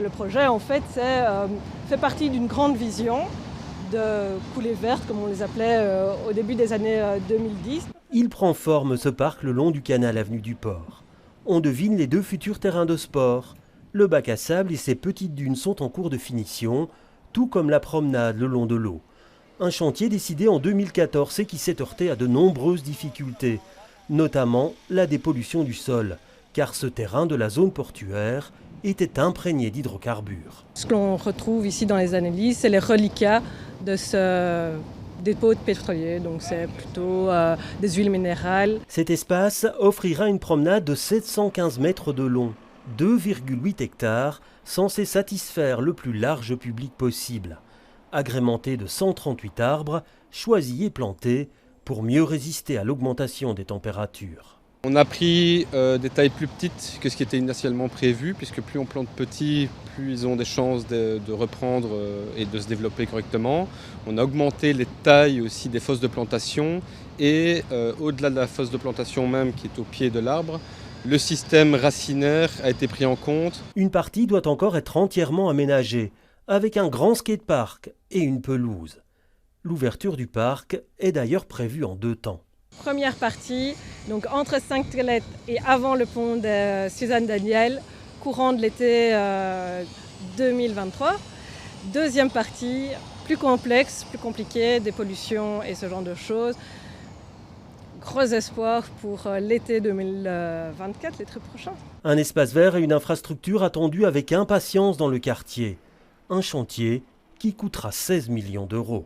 Le projet, en fait, fait partie d'une grande vision de coulées vertes, comme on les appelait au début des années 2010. Il prend forme, ce parc, le long du canal avenue du Port. On devine les deux futurs terrains de sport. Le bac à sable et ses petites dunes sont en cours de finition, tout comme la promenade le long de l'eau. Un chantier décidé en 2014 et qui s'est heurté à de nombreuses difficultés, notamment la dépollution du sol, car ce terrain de la zone portuaire était imprégné d'hydrocarbures. Ce qu'on retrouve ici dans les analyses, c'est les reliquats de ce dépôt de pétrolier, donc c'est plutôt des huiles minérales. Cet espace offrira une promenade de 715 mètres de long, 2,8 hectares, censé satisfaire le plus large public possible, agrémenté de 138 arbres, choisis et plantés pour mieux résister à l'augmentation des températures. On a pris des tailles plus petites que ce qui était initialement prévu, puisque plus on plante petit, plus ils ont des chances de reprendre et de se développer correctement. On a augmenté les tailles aussi des fosses de plantation et au-delà de la fosse de plantation même qui est au pied de l'arbre, le système racinaire a été pris en compte. Une partie doit encore être entièrement aménagée, avec un grand skatepark et une pelouse. L'ouverture du parc est d'ailleurs prévue en 2 temps. Première partie, donc entre Sainte-Colette et avant le pont de Suzanne Daniel, courant de l'été 2023. Deuxième partie, plus complexe, plus compliquée, des pollutions et ce genre de choses. Gros espoir pour l'été 2024, l'été prochain. Un espace vert et une infrastructure attendue avec impatience dans le quartier. Un chantier qui coûtera 16 millions d'euros.